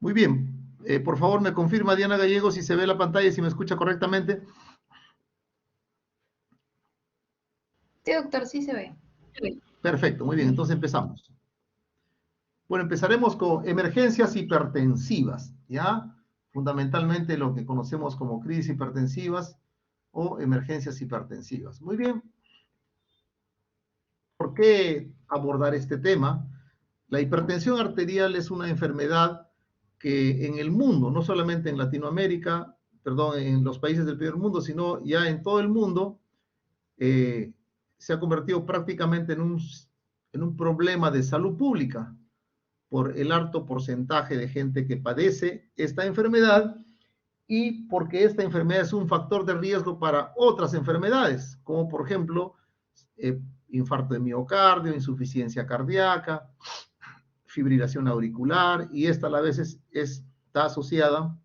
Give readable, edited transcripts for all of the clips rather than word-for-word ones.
Muy bien. Por favor, me confirma Diana Gallego si se ve la pantalla y si me escucha correctamente. Sí, doctor, sí se ve. Perfecto, muy bien. Entonces empezamos. Bueno, empezaremos con emergencias hipertensivas, ¿ya? Fundamentalmente lo que conocemos como crisis hipertensivas o emergencias hipertensivas. Muy bien. ¿Por qué abordar este tema? La hipertensión arterial es una enfermedad que en el mundo, no solamente en Latinoamérica, perdón, en los países del primer mundo, sino ya en todo el mundo, se ha convertido prácticamente en un problema de salud pública por el alto porcentaje de gente que padece esta enfermedad y porque esta enfermedad es un factor de riesgo para otras enfermedades, como por ejemplo infarto de miocardio, insuficiencia cardíaca, fibrilación auricular, y esta a la vez está asociada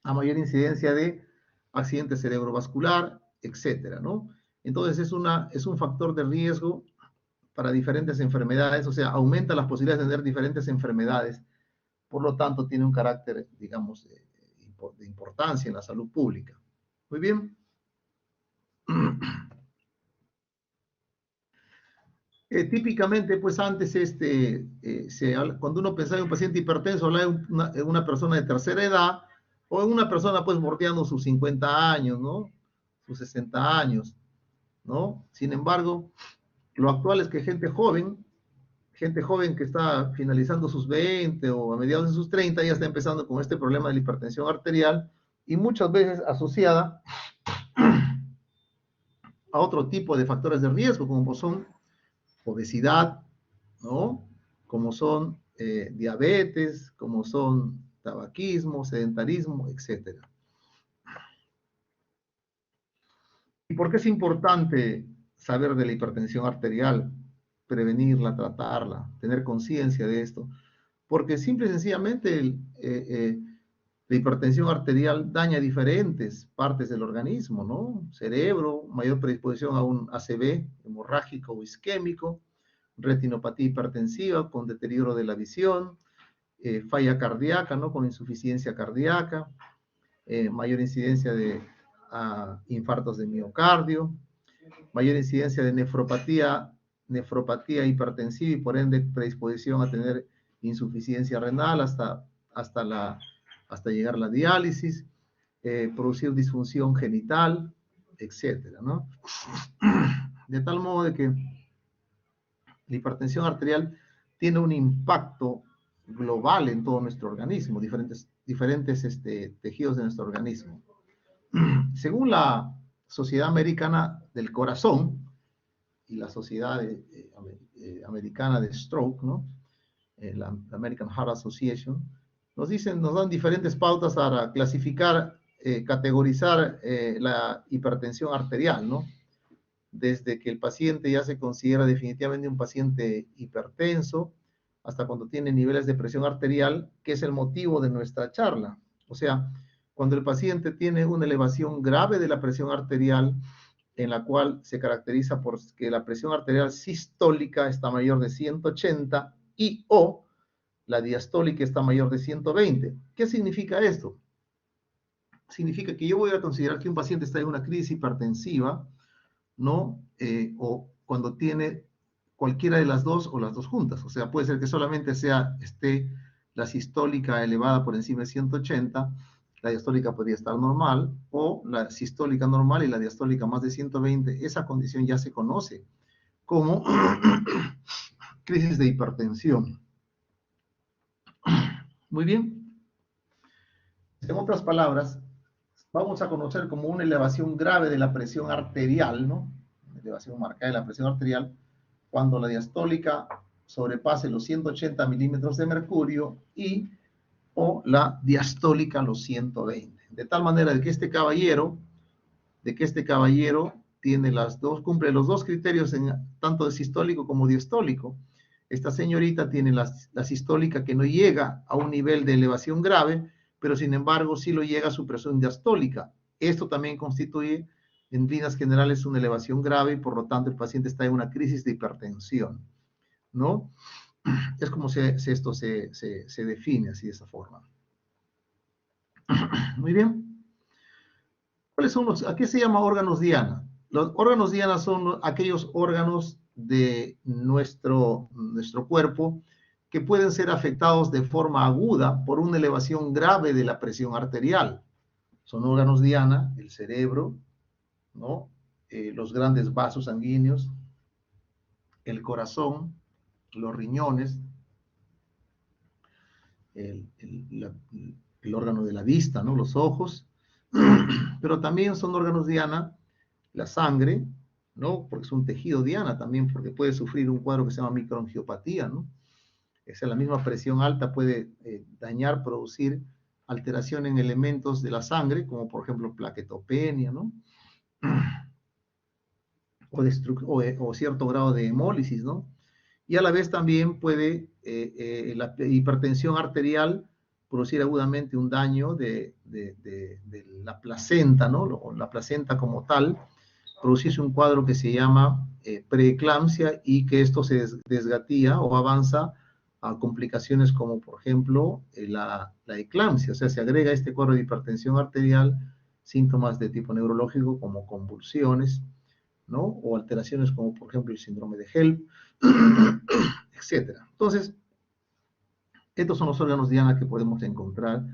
a mayor incidencia de accidente cerebrovascular, etcétera, ¿no? Entonces es un factor de riesgo para diferentes enfermedades, o sea, aumenta las posibilidades de tener diferentes enfermedades, por lo tanto tiene un carácter, digamos, de importancia en la salud pública. Muy bien. Típicamente, pues antes, cuando uno pensaba en un paciente hipertenso, hablaba de una persona de tercera edad o en una persona, pues, bordeando sus 50 años, ¿no? Sus 60 años, ¿no? Sin embargo, lo actual es que gente joven que está finalizando sus 20 o a mediados de sus 30, ya está empezando con este problema de la hipertensión arterial y muchas veces asociada a otro tipo de factores de riesgo, como son obesidad, ¿no? Como son diabetes, como son tabaquismo, sedentarismo, etcétera. ¿Y por qué es importante saber de la hipertensión arterial, prevenirla, tratarla, tener conciencia de esto? Porque simple y sencillamente la hipertensión arterial daña diferentes partes del organismo, ¿no? Cerebro, mayor predisposición a un ACV, hemorrágico o isquémico, retinopatía hipertensiva con deterioro de la visión, falla cardíaca, ¿no? Con insuficiencia cardíaca, mayor incidencia de infartos de miocardio, mayor incidencia de nefropatía hipertensiva y por ende predisposición a tener insuficiencia renal hasta llegar a la diálisis, producir disfunción genital, etcétera, ¿no? De tal modo de que la hipertensión arterial tiene un impacto global en todo nuestro organismo, diferentes tejidos de nuestro organismo. Según la Sociedad Americana del Corazón y la Sociedad Americana de Stroke, ¿no? La American Heart Association, nos dan diferentes pautas para clasificar, categorizar la hipertensión arterial, ¿no? Desde que el paciente ya se considera definitivamente un paciente hipertenso, hasta cuando tiene niveles de presión arterial, que es el motivo de nuestra charla. O sea, cuando el paciente tiene una elevación grave de la presión arterial, en la cual se caracteriza por que la presión arterial sistólica está mayor de 180 y o la diastólica está mayor de 120. ¿Qué significa esto? Significa que yo voy a considerar que un paciente está en una crisis hipertensiva, ¿no? O cuando tiene cualquiera de las dos o las dos juntas. O sea, puede ser que solamente esté la sistólica elevada por encima de 180, la diastólica podría estar normal, o la sistólica normal y la diastólica más de 120. Esa condición ya se conoce como crisis de hipertensión. Muy bien. En otras palabras, vamos a conocer como una elevación grave de la presión arterial, ¿no? Una elevación marcada de la presión arterial, cuando la diastólica sobrepase los 180 milímetros de mercurio y o la diastólica los 120. De tal manera de que este caballero tiene cumple los dos criterios tanto de sistólico como diastólico. Esta señorita tiene la sistólica que no llega a un nivel de elevación grave, pero sin embargo sí lo llega a su presión diastólica. Esto también constituye en líneas generales una elevación grave y por lo tanto el paciente está en una crisis de hipertensión, ¿no? Es como esto se define así de esa forma. Muy bien. ¿Cuáles son ¿A qué se llama órganos diana? Los órganos diana son aquellos órganos de nuestro cuerpo que pueden ser afectados de forma aguda por una elevación grave de la presión arterial. Son órganos diana, el cerebro, ¿no? Los grandes vasos sanguíneos, el corazón, los riñones, el órgano de la vista, ¿no? Los ojos, pero también son órganos diana la sangre, ¿no? Porque es un tejido diana también, porque puede sufrir un cuadro que se llama microangiopatía, ¿no? Esa la misma presión alta puede dañar, producir alteración en elementos de la sangre, como por ejemplo plaquetopenia, ¿no? O cierto grado de hemólisis, ¿no? Y a la vez también puede la hipertensión arterial producir agudamente un daño de la placenta, ¿no? La placenta como tal, producirse un cuadro que se llama preeclampsia y que esto se desgatía o avanza a complicaciones como, por ejemplo, la eclampsia. O sea, se agrega a este cuadro de hipertensión arterial síntomas de tipo neurológico como convulsiones, ¿no? O alteraciones como, por ejemplo, el síndrome de HELP, etcétera. Entonces, estos son los órganos diana que podemos encontrar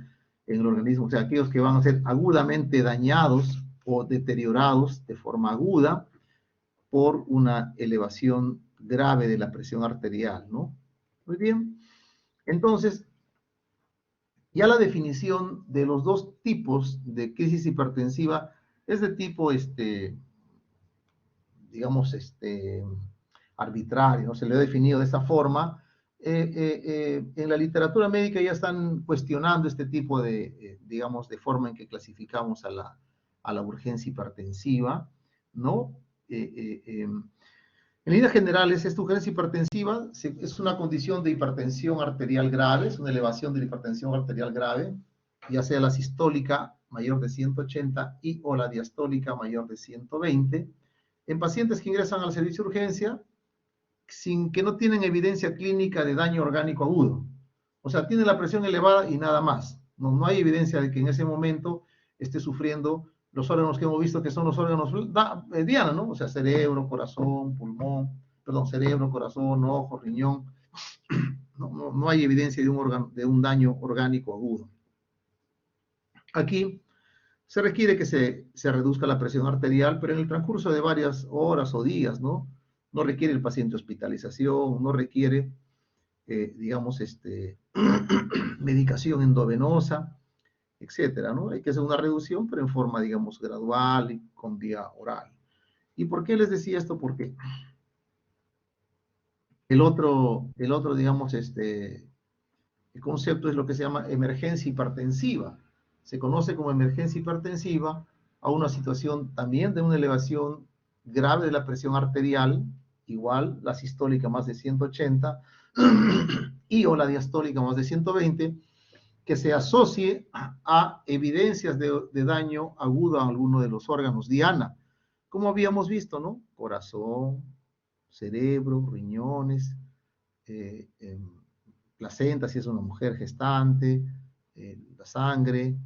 en el organismo, o sea, aquellos que van a ser agudamente dañados o deteriorados de forma aguda por una elevación grave de la presión arterial, ¿no? Muy bien. Entonces, ya la definición de los dos tipos de crisis hipertensiva es de tipo, digamos, arbitrario, ¿no? Se le ha definido de esa forma. En la literatura médica ya están cuestionando este tipo de, digamos, de forma en que clasificamos a la urgencia hipertensiva, ¿no? En líneas generales, esta urgencia hipertensiva es una condición de hipertensión arterial grave, es una elevación de la hipertensión arterial grave, ya sea la sistólica mayor de 180 y o la diastólica mayor de 120, en pacientes que ingresan al servicio de urgencia sin que no tienen evidencia clínica de daño orgánico agudo. O sea, tienen la presión elevada y nada más. No hay evidencia de que en ese momento esté sufriendo los órganos que hemos visto que son los órganos diana, ¿no? O sea, cerebro, corazón, pulmón, perdón, cerebro, corazón, ojo, riñón. No hay evidencia de un daño orgánico agudo. Aquí se requiere que se reduzca la presión arterial, pero en el transcurso de varias horas o días, ¿no? No requiere el paciente hospitalización, no requiere, digamos, medicación endovenosa, etcétera, ¿no? Hay que hacer una reducción, pero en forma, digamos, gradual y con vía oral. ¿Y por qué les decía esto? Porque el otro digamos, el concepto es lo que se llama emergencia hipertensiva. Se conoce como emergencia hipertensiva a una situación también de una elevación grave de la presión arterial, igual la sistólica más de 180 y o la diastólica más de 120, que se asocie a evidencias de daño agudo a alguno de los órganos diana, como habíamos visto, ¿no? Corazón, cerebro, riñones, placenta, si es una mujer gestante, la sangre,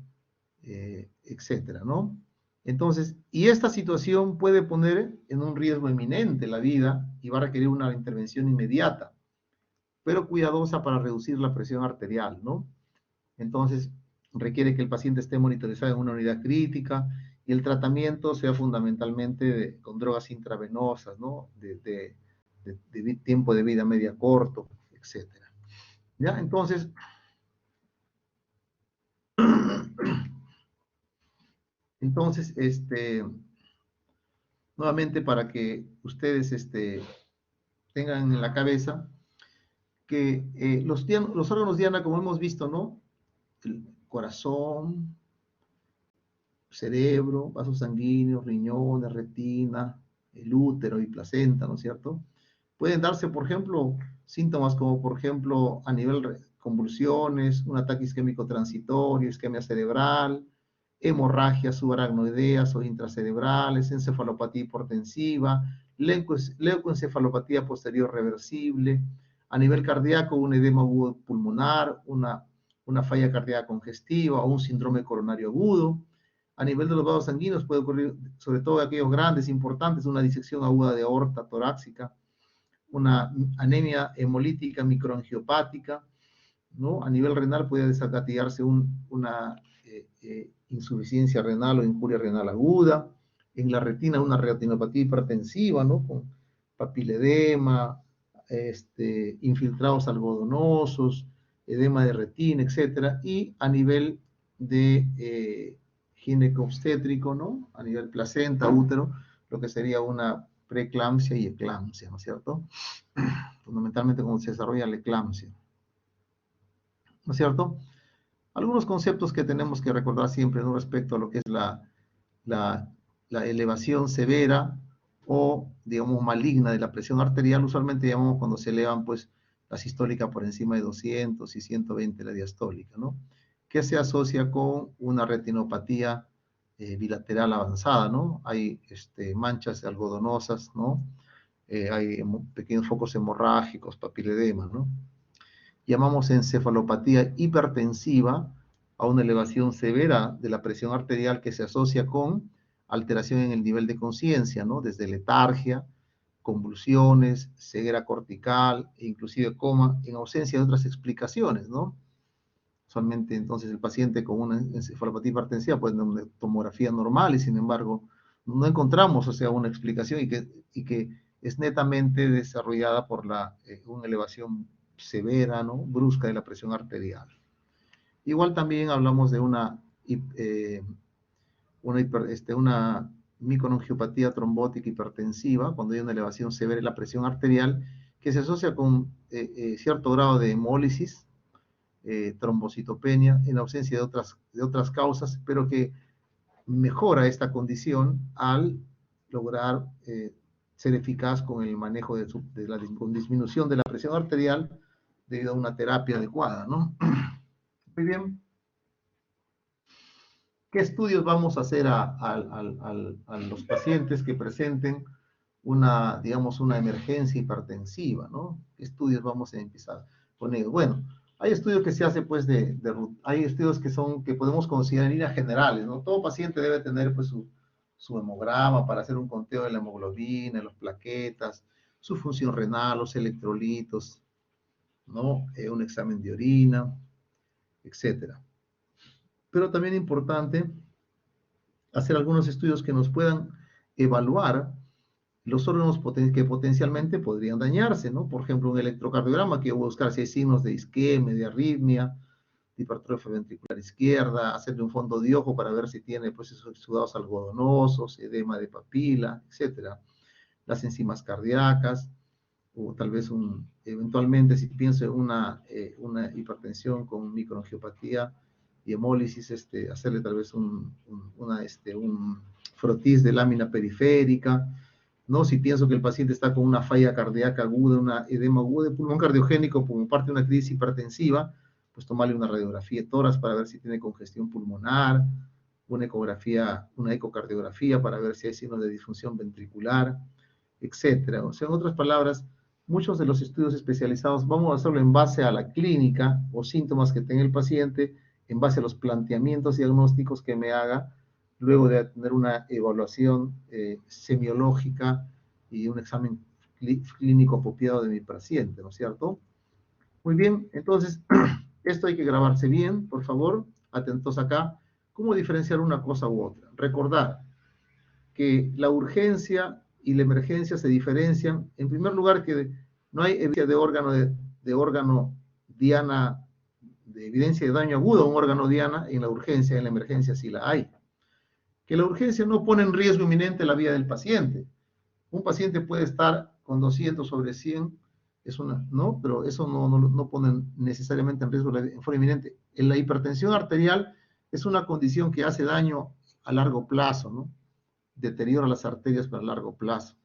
etcétera, ¿no? Entonces, y esta situación puede poner en un riesgo eminente la vida y va a requerir una intervención inmediata, pero cuidadosa para reducir la presión arterial, ¿no? Entonces, requiere que el paciente esté monitorizado en una unidad crítica y el tratamiento sea fundamentalmente con drogas intravenosas, ¿no? De tiempo de vida media corto, etcétera. ¿Ya? Entonces, nuevamente para que ustedes tengan en la cabeza que los órganos diana, como hemos visto, ¿no? El corazón, cerebro, vasos sanguíneos, riñones, retina, el útero y placenta, ¿no es cierto? Pueden darse, por ejemplo, síntomas como, por ejemplo, a nivel convulsiones, un ataque isquémico transitorio, isquemia cerebral, hemorragias subaracnoideas o intracerebrales, encefalopatía hipotensiva, leucoencefalopatía posterior reversible, A nivel cardíaco, un edema agudo pulmonar, una falla cardíaca congestiva o un síndrome coronario agudo. A nivel de los vasos sanguíneos puede ocurrir, sobre todo aquellos grandes, importantes, una disección aguda de aorta torácica, una anemia hemolítica microangiopática, ¿no? A nivel renal puede desacatillarse una insuficiencia renal o injuria renal aguda. En la retina, una retinopatía hipertensiva, ¿no? Con papiledema, infiltrados algodonosos, edema de retina, etcétera. Y a nivel de ginecobstétrico, ¿no? A nivel placenta, útero, lo que sería una preeclampsia y eclampsia, ¿no es cierto? Fundamentalmente cuando se desarrolla la eclampsia, ¿no es cierto? Algunos conceptos que tenemos que recordar siempre, ¿no? Respecto a lo que es la elevación severa o, digamos, maligna de la presión arterial, usualmente llamamos cuando se elevan, pues, la sistólica por encima de 200 y 120 la diastólica, ¿no? Que se asocia con una retinopatía bilateral avanzada, ¿no? Hay manchas algodonosas, ¿no? Hay pequeños focos hemorrágicos, papiledema, ¿no? Llamamos encefalopatía hipertensiva a una elevación severa de la presión arterial que se asocia con alteración en el nivel de conciencia, ¿no? Desde letargia, convulsiones, ceguera cortical e inclusive coma, en ausencia de otras explicaciones, ¿no? Usualmente, entonces, el paciente con una encefalopatía hipertensiva puede tener una tomografía normal y, sin embargo, no encontramos, o sea, una explicación y que es netamente desarrollada por una elevación severa, ¿no? Brusca de la presión arterial. Igual también hablamos de una microangiopatía trombótica hipertensiva, cuando hay una elevación severa de la presión arterial, que se asocia con cierto grado de hemólisis, trombocitopenia, en ausencia de otras causas, pero que mejora esta condición al lograr ser eficaz con el manejo con disminución de la presión arterial debido a una terapia adecuada, ¿no? Muy bien. ¿Qué estudios vamos a hacer a los pacientes que presenten digamos, una emergencia hipertensiva, ¿no? ¿Qué estudios vamos a empezar con ellos? Bueno, hay estudios que se hacen, pues, hay estudios que podemos considerar en líneas generales, ¿no? Todo paciente debe tener, pues, su hemograma para hacer un conteo de la hemoglobina, las plaquetas, su función renal, los electrolitos, ¿no? Un examen de orina, etcétera. Pero también es importante hacer algunos estudios que nos puedan evaluar los órganos que potencialmente podrían dañarse, ¿no? Por ejemplo, un electrocardiograma que buscar si hay signos de isquemia, de arritmia, de hipertrofia ventricular izquierda, hacerle un fondo de ojo para ver si tiene, pues, esos exudados algodonosos, edema de papila, etcétera. Las enzimas cardíacas, o tal vez eventualmente, si pienso en una hipertensión con microangiopatía y hemólisis, hacerle tal vez un frotis de lámina periférica, ¿no? Si pienso que el paciente está con una falla cardíaca aguda, una edema aguda de pulmón cardiogénico como parte de una crisis hipertensiva, pues tomarle una radiografía de tórax para ver si tiene congestión pulmonar, una ecografía, una ecocardiografía para ver si hay signos de disfunción ventricular, etcétera. O sea, en otras palabras, muchos de los estudios especializados vamos a hacerlo en base a la clínica o síntomas que tenga el paciente, en base a los planteamientos diagnósticos que me haga, luego de tener una evaluación semiológica y un examen clínico apropiado de mi paciente, ¿no es cierto? Muy bien, entonces, esto hay que grabarse bien, por favor, atentos acá. ¿Cómo diferenciar una cosa u otra? Recordar que la urgencia y la emergencia se diferencian. En primer lugar, que no hay evidencia de órgano diana, de evidencia de daño agudo a un órgano diana. En la urgencia, en la emergencia sí la hay. Que la urgencia no pone en riesgo inminente la vida del paciente. Un paciente puede estar con 200 sobre 100, ¿no? Pero eso no pone necesariamente en riesgo en forma inminente. En la hipertensión arterial es una condición que hace daño a largo plazo, ¿no? Deteriora las arterias para largo plazo.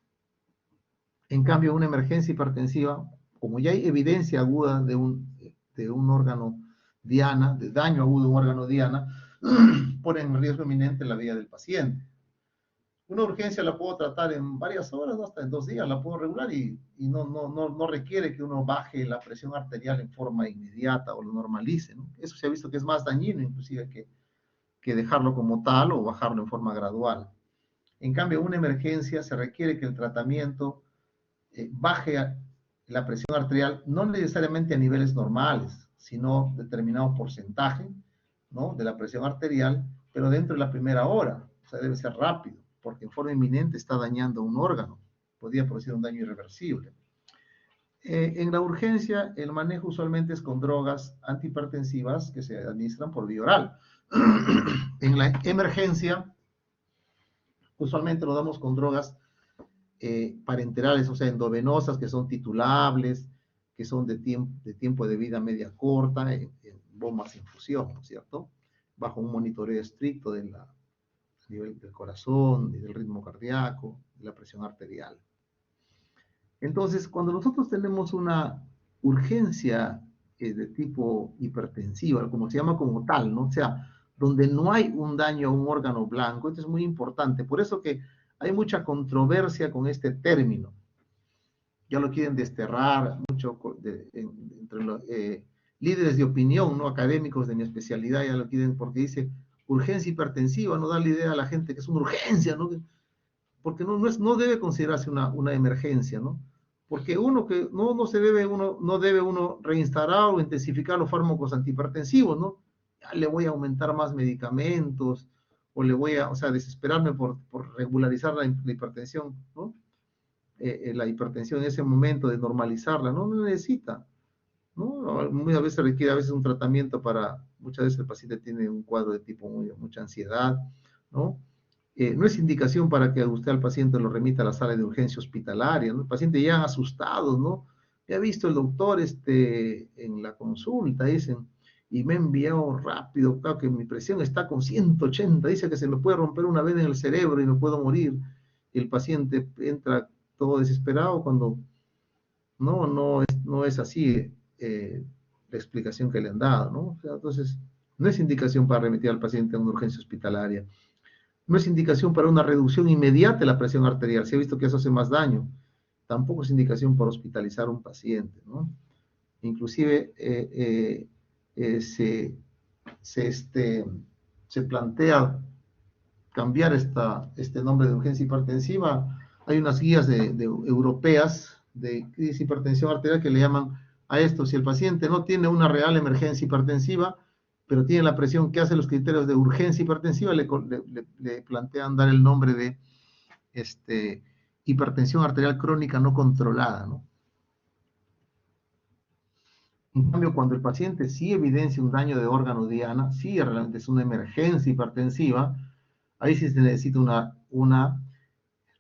En cambio, una emergencia hipertensiva, como ya hay evidencia aguda de un órgano diana, de daño agudo a un órgano diana, pone en riesgo inminente la vida del paciente. Una urgencia la puedo tratar en varias horas, ¿no? Hasta en 2 días la puedo regular y no requiere que uno baje la presión arterial en forma inmediata o lo normalice, ¿no? Eso se ha visto que es más dañino inclusive que dejarlo como tal o bajarlo en forma gradual. En cambio, en una emergencia se requiere que el tratamiento baje la presión arterial, no necesariamente a niveles normales, sino determinado porcentaje, ¿no?, de la presión arterial, pero dentro de la primera hora. O sea, debe ser rápido, porque en forma inminente está dañando un órgano, podría producir un daño irreversible. En la urgencia, el manejo usualmente es con drogas antihipertensivas que se administran por vía oral. En la emergencia, usualmente lo damos con drogas parenterales, o sea, endovenosas, que son titulables, que son de tiempo de vida media corta, en bombas de infusión, ¿no es cierto? Bajo un monitoreo estricto del nivel del corazón, del ritmo cardíaco, de la presión arterial. Entonces, cuando nosotros tenemos una urgencia de tipo hipertensiva, como se llama como tal, ¿no? O sea, donde no hay un daño a un órgano blanco, esto es muy importante. Por eso que hay mucha controversia con este término. Ya lo quieren desterrar mucho entre los líderes de opinión, ¿no?, académicos de mi especialidad, ya lo quieren porque dice urgencia hipertensiva, no da la idea a la gente que es una urgencia, ¿no? Porque no debe considerarse una emergencia, ¿no? Porque no debe uno reinstalar o intensificar los fármacos antihipertensivos, ¿no? Ya le voy a aumentar más medicamentos, o le voy a, o sea, desesperarme por regularizar la hipertensión, ¿no? La hipertensión en ese momento, de normalizarla, no necesita, ¿no? Muchas veces requiere un tratamiento muchas veces el paciente tiene un cuadro de tipo mucha ansiedad, ¿no? No es indicación para que usted al paciente lo remita a la sala de urgencia hospitalaria, ¿no? El paciente ya asustado, ¿no? Ya ha visto el doctor en la consulta, dicen, y me ha enviado rápido, claro que mi presión está con 180, dice que se me puede romper una vena en el cerebro y me puedo morir. Y el paciente entra todo desesperado cuando no es así la explicación que le han dado, ¿no? O sea, entonces, no es indicación para remitir al paciente a una urgencia hospitalaria. No es indicación para una reducción inmediata de la presión arterial. Se ha visto que eso hace más daño. Tampoco es indicación para hospitalizar a un paciente, ¿no? Inclusive se plantea cambiar este nombre de urgencia hipertensiva. Hay unas guías europeas de crisis hipertensión arterial que le llaman a esto: si el paciente no tiene una real emergencia hipertensiva, pero tiene la presión que hace los criterios de urgencia hipertensiva, le plantean dar el nombre de hipertensión arterial crónica no controlada, ¿no? En cambio, cuando el paciente sí evidencia un daño de órgano diana, sí realmente es una emergencia hipertensiva, ahí sí se necesita una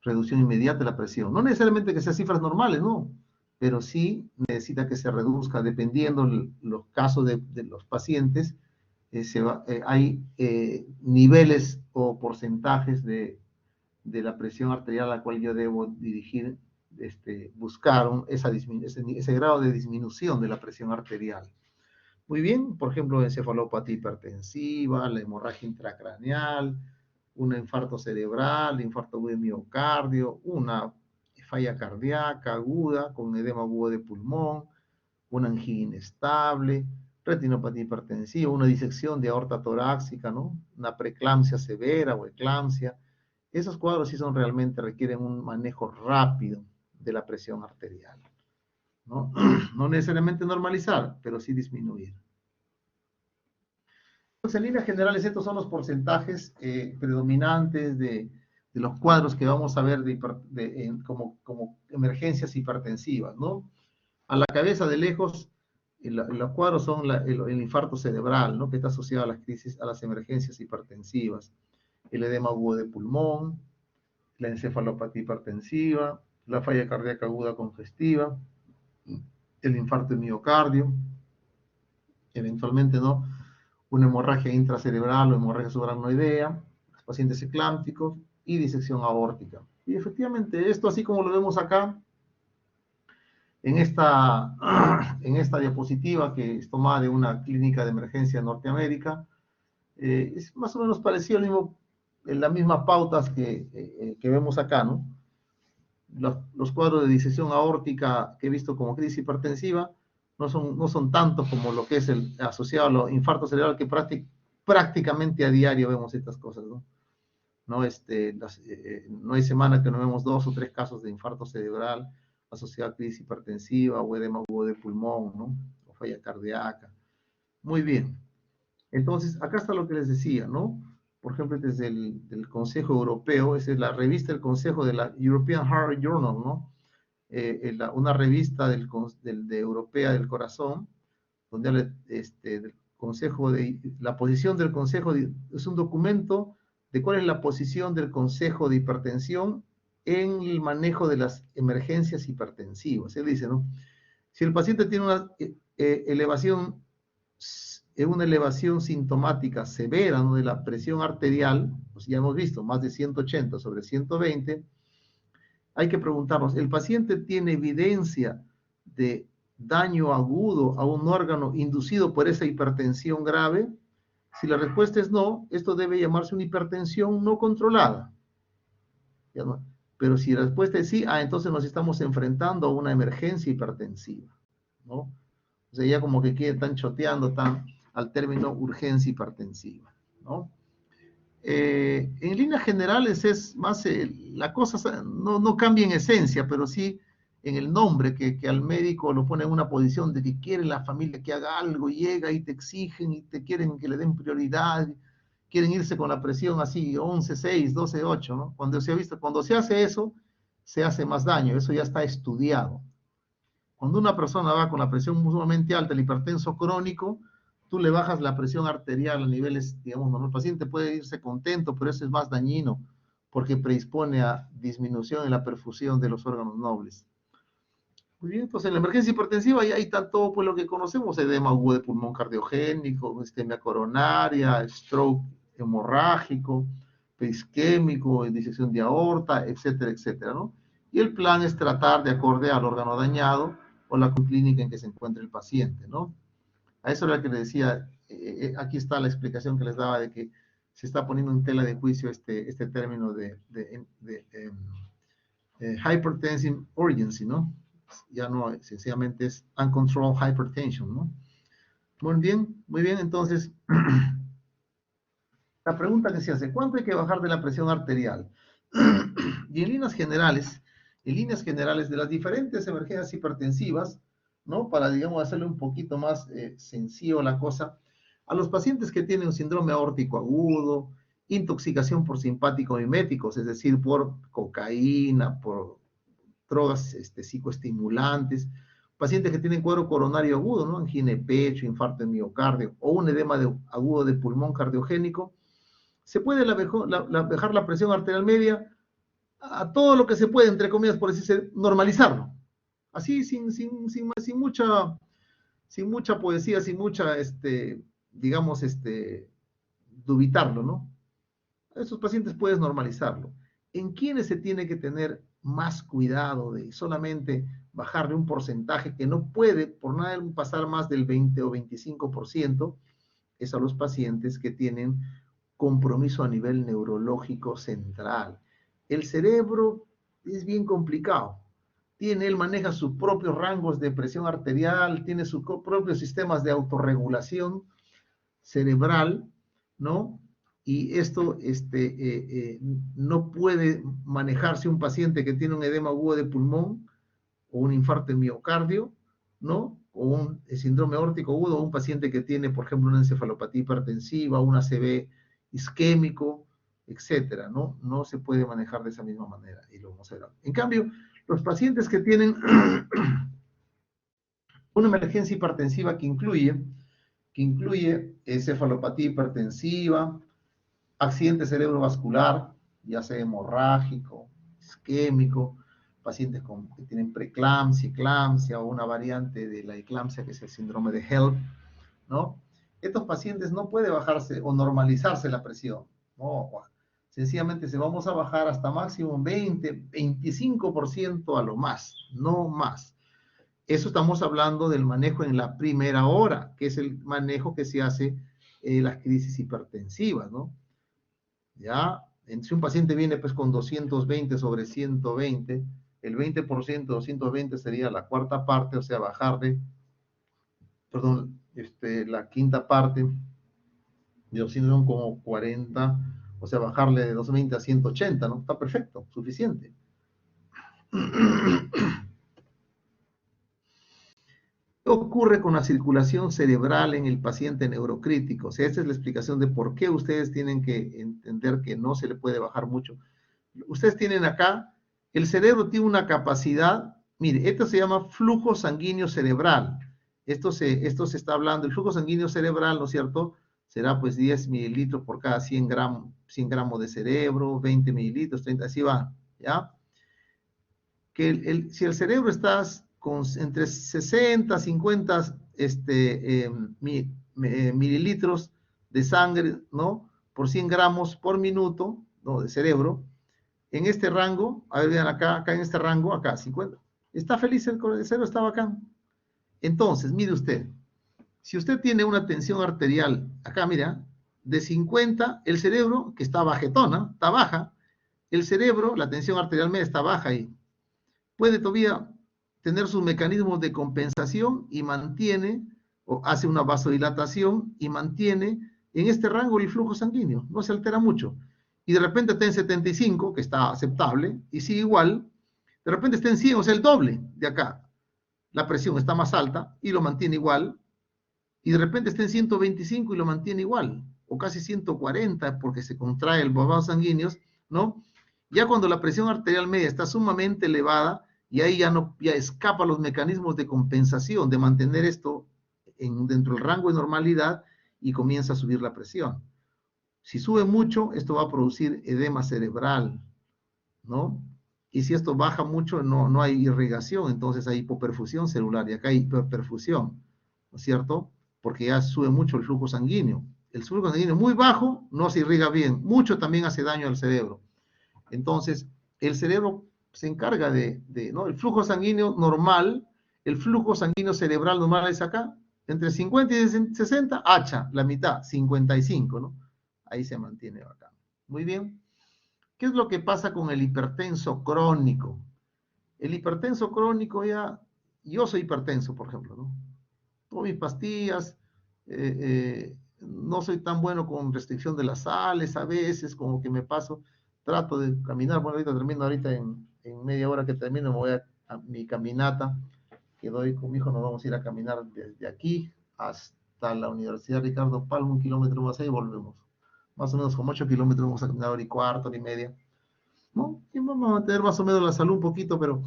reducción inmediata de la presión. No necesariamente que sean cifras normales, no, pero sí necesita que se reduzca dependiendo los casos de los pacientes. Hay niveles o porcentajes de la presión arterial a la cual yo debo dirigir, buscar ese grado de disminución de la presión arterial. Muy bien, por ejemplo, encefalopatía hipertensiva, la hemorragia intracraneal, un infarto cerebral, infarto agudo de miocardio, una falla cardíaca aguda con edema agudo de pulmón, una angina inestable, retinopatía hipertensiva, una disección de aorta torácica, ¿no?, una preeclampsia severa o eclampsia. Esos cuadros sí requieren un manejo rápido de la presión arterial, ¿no? No necesariamente normalizar, pero sí disminuir. Entonces, en líneas generales, estos son los porcentajes predominantes de los cuadros que vamos a ver como emergencias hipertensivas, ¿no? A la cabeza de lejos, los cuadros son el infarto cerebral, ¿no?, que está asociado a las emergencias hipertensivas, el edema agudo de pulmón, la encefalopatía hipertensiva, la falla cardíaca aguda congestiva, el infarto de miocardio, eventualmente, ¿no?, una hemorragia intracerebral o hemorragia subaracnoidea, los pacientes eclámpticos y disección aórtica. Y efectivamente, esto, así como lo vemos acá, en esta diapositiva que es tomada de una clínica de emergencia en Norteamérica, es más o menos parecido al mismo las mismas pautas que vemos acá, ¿no? Los cuadros de disección aórtica que he visto como crisis hipertensiva no son tantos como lo que es el asociado a los infartos cerebral, que prácticamente a diario vemos estas cosas, ¿no? No, no hay semana que no vemos 2 o 3 casos de infarto cerebral asociado a crisis hipertensiva o edema agudo de pulmón, ¿no? O falla cardíaca. Muy bien. Entonces, acá está lo que les decía, ¿no? Por ejemplo, desde el Consejo Europeo, esa es la revista del Consejo de la European Heart Journal, ¿no? Una revista de Europea del Corazón, donde habla del Consejo la posición del Consejo, es un documento de cuál es la posición del Consejo de Hipertensión en el manejo de las emergencias hipertensivas. Él dice, ¿no? Si el paciente tiene una elevación sintomática severa, ¿no?, de la presión arterial, pues ya hemos visto, más de 180 sobre 120, hay que preguntarnos, ¿el paciente tiene evidencia de daño agudo a un órgano inducido por esa hipertensión grave? Si la respuesta es no, esto debe llamarse una hipertensión no controlada. ¿Ya no? Pero si la respuesta es sí, entonces nos estamos enfrentando a una emergencia hipertensiva, ¿no? O sea, ya como que están choteando al término urgencia hipertensiva, ¿no? En líneas generales es más, la cosa no cambia en esencia, pero sí en el nombre, que al médico lo pone en una posición de que quiere la familia que haga algo, llega y te exigen y te quieren que le den prioridad, quieren irse con la presión así, 11.6, 12.8, ¿no? Cuando se hace eso, se hace más daño, eso ya está estudiado. Cuando una persona va con la presión sumamente alta, el hipertenso crónico, tú le bajas la presión arterial a niveles, digamos, normal. El paciente puede irse contento, pero eso es más dañino, porque predispone a disminución en la perfusión de los órganos nobles. Muy bien, entonces en la emergencia hipertensiva ya está todo pues, lo que conocemos, edema agudo de pulmón cardiogénico, isquemia coronaria, stroke hemorrágico, isquémico, disección de aorta, etcétera, etcétera, ¿no? Y el plan es tratar de acorde al órgano dañado o la clínica en que se encuentre el paciente, ¿no? A eso era que le decía, aquí está la explicación que les daba de que se está poniendo en tela de juicio este término de hypertensive urgency, ¿no? Ya no, sencillamente es uncontrolled hypertension, ¿no? Muy bien, entonces, la pregunta que se hace, ¿cuánto hay que bajar de la presión arterial? Y en líneas generales de las diferentes emergencias hipertensivas, ¿no? Para, digamos, hacerle un poquito más sencillo la cosa, a los pacientes que tienen un síndrome aórtico agudo, intoxicación por simpáticos miméticos, es decir, por cocaína, por drogas psicoestimulantes, pacientes que tienen cuadro coronario agudo, ¿no? Angina de pecho, infarto de miocardio o un edema agudo de pulmón cardiogénico, se puede bajar la presión arterial media a todo lo que se puede, entre comillas, por decirse, normalizarlo. Así, sin mucha poesía, sin mucha, digamos, dubitarlo, ¿no? A esos pacientes puedes normalizarlo. ¿En quiénes se tiene que tener más cuidado de solamente bajarle un porcentaje que no puede por nada pasar más del 20 o 25%? Es a los pacientes que tienen compromiso a nivel neurológico central. El cerebro es bien complicado. Él maneja sus propios rangos de presión arterial, tiene sus propios sistemas de autorregulación cerebral, ¿no? Y esto no puede manejarse un paciente que tiene un edema agudo de pulmón o un infarto de miocardio, ¿no? O un síndrome aórtico agudo, o un paciente que tiene, por ejemplo, una encefalopatía hipertensiva, un ACV isquémico, etcétera, ¿no? No se puede manejar de esa misma manera, y lo vamos a ver. En cambio, los pacientes que tienen una emergencia hipertensiva que incluye encefalopatía hipertensiva, accidente cerebrovascular, ya sea hemorrágico, isquémico, pacientes que tienen preeclampsia, eclampsia o una variante de la eclampsia que es el síndrome de HELP, ¿no? Estos pacientes no puede bajarse o normalizarse la presión, ¿no? Sencillamente se vamos a bajar hasta máximo 20, 25% a lo más, no más. Eso estamos hablando del manejo en la primera hora, que es el manejo que se hace en las crisis hipertensivas, ¿no? Ya, Si un paciente viene pues con 220 sobre 120, el 20% de 220 sería la cuarta parte, o sea, bajarle, perdón, la quinta parte de 200 son como 40, o sea, bajarle de 220 a 180, ¿no? Está perfecto, suficiente. ¿Qué ocurre con la circulación cerebral en el paciente neurocrítico? O sea, esta es la explicación de por qué ustedes tienen que entender que no se le puede bajar mucho. Ustedes tienen acá, el cerebro tiene una capacidad, mire, esto se llama flujo sanguíneo cerebral. Esto se está hablando, el flujo sanguíneo cerebral, ¿no es cierto? Será pues 10 mililitros por cada 100 gramos de cerebro, 20 mililitros, 30, así va, ¿ya? Que si el cerebro está entre 60, 50 mililitros de sangre, ¿no? Por 100 gramos por minuto, ¿no? De cerebro, en este rango, a ver, vean acá en este rango, acá, 50. Está feliz el cerebro, está bacán. Entonces, mire usted, si usted tiene una tensión arterial, acá, mira, de 50, el cerebro, que está bajetona, está baja, el cerebro, la tensión arterial media está baja y puede todavía tener sus mecanismos de compensación y mantiene, o hace una vasodilatación y mantiene en este rango el flujo sanguíneo, no se altera mucho. Y de repente está en 75, que está aceptable, y sigue igual, de repente está en 100, o sea, el doble de acá. La presión está más alta y lo mantiene igual, y de repente está en 125 y lo mantiene igual, o casi 140 porque se contrae el vasos sanguíneos, ¿no? Ya cuando la presión arterial media está sumamente elevada, y ahí ya escapa los mecanismos de compensación, de mantener esto dentro del rango de normalidad y comienza a subir la presión. Si sube mucho, esto va a producir edema cerebral, ¿no? Y si esto baja mucho, no hay irrigación, entonces hay hipoperfusión celular y acá hay hiperperfusión, ¿no es cierto? Porque ya sube mucho el flujo sanguíneo. El flujo sanguíneo muy bajo no se irriga bien, mucho también hace daño al cerebro. Entonces, el cerebro se encarga ¿no? El flujo sanguíneo normal, el flujo sanguíneo cerebral normal es acá, entre 50 y 60, hacha, la mitad, 55, ¿no? Ahí se mantiene acá. Muy bien. ¿Qué es lo que pasa con el hipertenso crónico? El hipertenso crónico yo soy hipertenso, por ejemplo, ¿no? Tomo mis pastillas, no soy tan bueno con restricción de las sales, a veces como que me paso, trato de caminar, bueno, ahorita en media hora que termino me voy a mi caminata, que doy con mi hijo, nos vamos a ir a caminar desde aquí hasta la Universidad Ricardo Palma, 1 kilómetro más ahí y volvemos. Más o menos como 8 kilómetros vamos a caminar hora y cuarto, hora y media, ¿no? Y vamos a mantener más o menos la salud un poquito, pero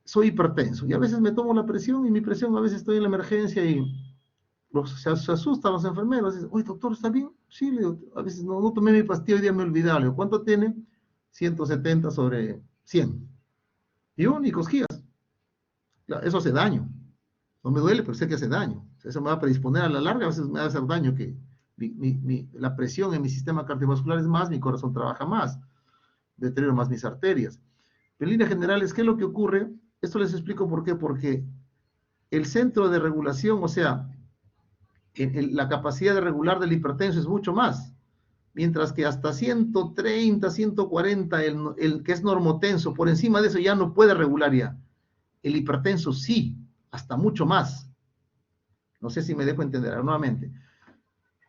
soy hipertenso y a veces me tomo la presión y mi presión a veces estoy en la emergencia y se asustan los enfermeros, dicen, oye doctor, ¿está bien? Sí, le digo, a veces no tomé mi pastilla, hoy día me olvidé, le digo, ¿cuánto tiene? 170 sobre 100. Y yo, ni cosquillas. Claro, eso hace daño. No me duele, pero sé que hace daño. Eso me va a predisponer a la larga, a veces me va a hacer daño que la presión en mi sistema cardiovascular es más, mi corazón trabaja más, deterioro más mis arterias. En líneas generales, ¿qué es lo que ocurre? Esto les explico por qué. Porque el centro de regulación, o sea, la capacidad de regular del hipertenso es mucho más. Mientras que hasta 130, 140, el que es normotenso, por encima de eso ya no puede regular ya. El hipertenso sí, hasta mucho más. No sé si me dejo entender nuevamente.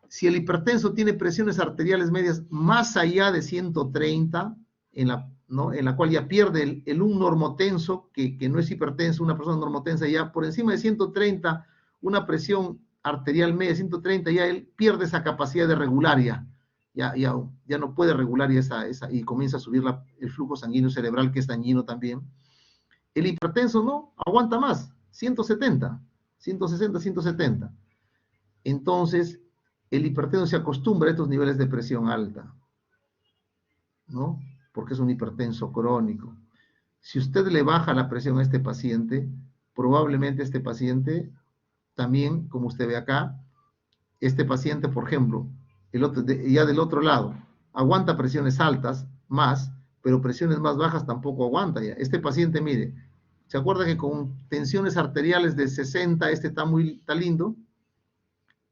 Si el hipertenso tiene presiones arteriales medias más allá de 130, ¿no? En la cual ya pierde un normotenso, que no es hipertenso, una persona normotensa ya por encima de 130, una presión arterial media de 130, ya él pierde esa capacidad de regular ya no puede regular y comienza a subir el flujo sanguíneo cerebral, que es dañino también. El hipertenso no, aguanta más, 170, 160, 170. Entonces, el hipertenso se acostumbra a estos niveles de presión alta, ¿no? Porque es un hipertenso crónico. Si usted le baja la presión a este paciente, probablemente este paciente también, como usted ve acá, este paciente, por ejemplo, ya del otro lado, aguanta presiones altas más, pero presiones más bajas tampoco aguanta ya. Este paciente, mire, ¿se acuerda que con tensiones arteriales de 60, está lindo?